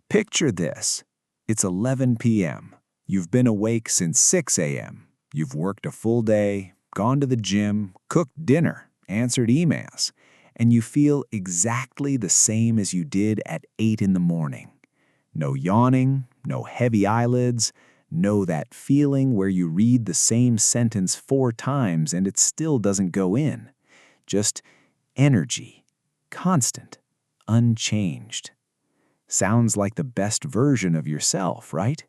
Picture this. It's 11 p.m. You've been awake since 6 a.m. You've worked a full day, gone to the gym, cooked dinner, answered emails, and you feel exactly the same as you did at 8 in the morning. No yawning, no heavy eyelids, no that feeling where you read the same sentence 4 times and it still doesn't go in. Just energy, constant, unchanged. Sounds like the best version of yourself, right?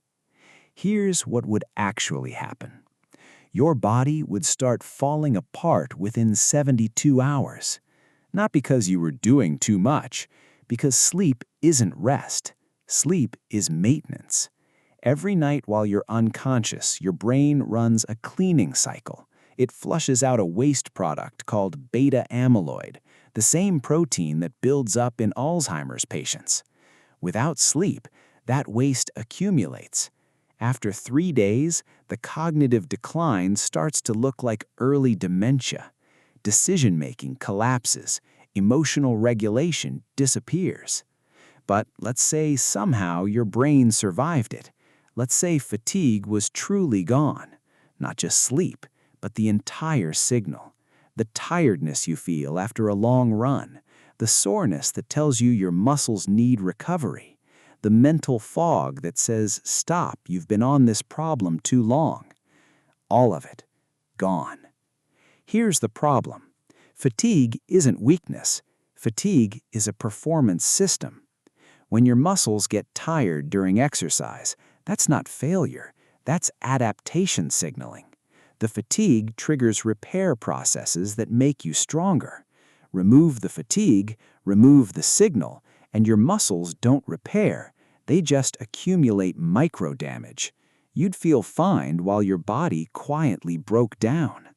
Here's what would actually happen. Your body would start falling apart within 72 hours. Not because you were doing too much, because sleep isn't rest. Sleep is maintenance. Every night while you're unconscious, your brain runs a cleaning cycle. It flushes out a waste product called beta-amyloid, the same protein that builds up in Alzheimer's patients. Without sleep, that waste accumulates. After 3 days, the cognitive decline starts to look like early dementia. Decision-making collapses, emotional regulation disappears. But let's say somehow your brain survived it. Let's say fatigue was truly gone. Not just sleep, but the entire signal. The tiredness you feel after a long run, the soreness that tells you your muscles need recovery, the mental fog that says, stop, you've been on this problem too long. All of it, gone. Here's the problem. Fatigue isn't weakness. Fatigue is a performance system. When your muscles get tired during exercise, that's not failure, that's adaptation signaling. The fatigue triggers repair processes that make you stronger. Remove the fatigue, remove the signal, and your muscles don't repair, they just accumulate micro-damage. You'd feel fine while your body quietly broke down.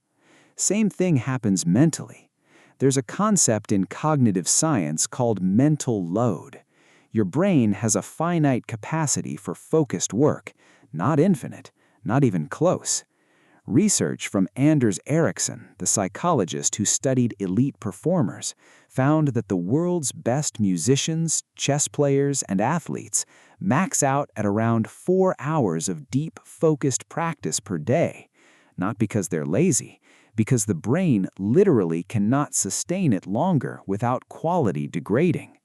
Same thing happens mentally. There's a concept in cognitive science called mental load. Your brain has a finite capacity for focused work, not infinite, not even close. Research from Anders Ericsson, the psychologist who studied elite performers, found that the world's best musicians, chess players, and athletes max out at around 4 hours of deep, focused practice per day. Not because they're lazy, because the brain literally cannot sustain it longer without quality degrading.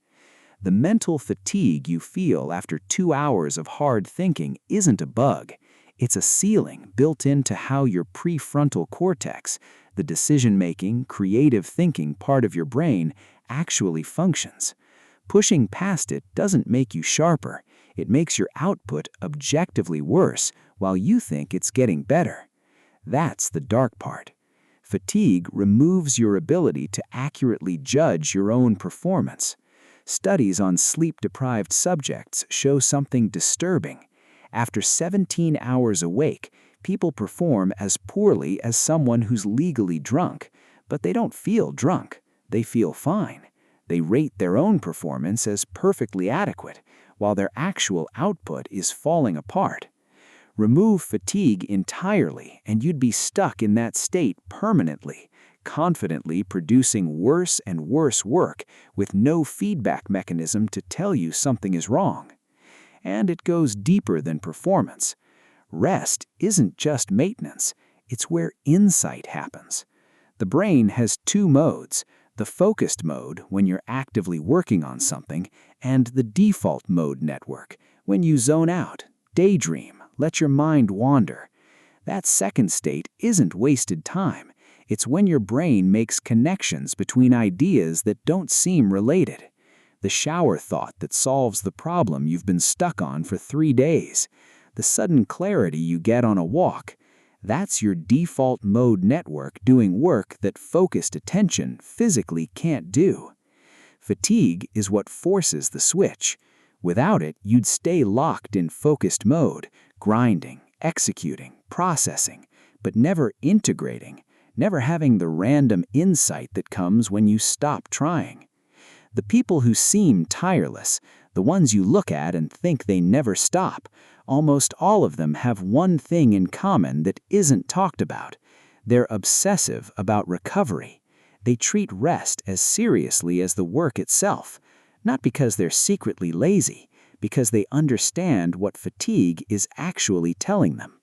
The mental fatigue you feel after 2 hours of hard thinking isn't a bug. It's a ceiling built into how your prefrontal cortex, the decision-making, creative thinking part of your brain, actually functions. Pushing past it doesn't make you sharper. It makes your output objectively worse while you think it's getting better. That's the dark part. Fatigue removes your ability to accurately judge your own performance. Studies on sleep-deprived subjects show something disturbing. After 17 hours awake, people perform as poorly as someone who's legally drunk, but they don't feel drunk. They feel fine. They rate their own performance as perfectly adequate, while their actual output is falling apart. Remove fatigue entirely, and you'd be stuck in that state permanently, confidently producing worse and worse work with no feedback mechanism to tell you something is wrong. And it goes deeper than performance. Rest isn't just maintenance, it's where insight happens. The brain has 2 modes, the focused mode when you're actively working on something, and the default mode network when you zone out, daydream, let your mind wander. That second state isn't wasted time. It's when your brain makes connections between ideas that don't seem related. The shower thought that solves the problem you've been stuck on for 3 days. The sudden clarity you get on a walk. That's your default mode network doing work that focused attention physically can't do. Fatigue is what forces the switch. Without it, you'd stay locked in focused mode, grinding, executing, processing, but never integrating, never having the random insight that comes when you stop trying. The people who seem tireless, the ones you look at and think they never stop, almost all of them have one thing in common that isn't talked about. They're obsessive about recovery. They treat rest as seriously as the work itself, not because they're secretly lazy, because they understand what fatigue is actually telling them.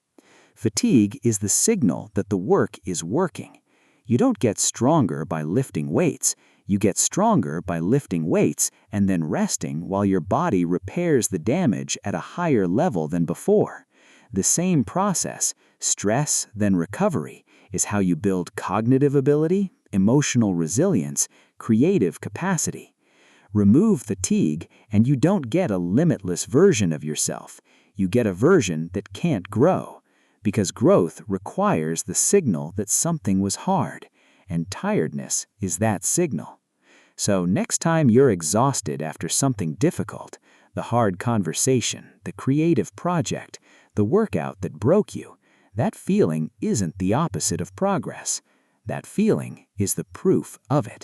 Fatigue is the signal that the work is working. You don't get stronger by lifting weights. You get stronger by lifting weights and then resting while your body repairs the damage at a higher level than before. The same process, stress then recovery, is how you build cognitive ability, emotional resilience, creative capacity. Remove fatigue, and you don't get a limitless version of yourself. You get a version that can't grow, because growth requires the signal that something was hard, and tiredness is that signal. So next time you're exhausted after something difficult, the hard conversation, the creative project, the workout that broke you, that feeling isn't the opposite of progress. That feeling is the proof of it.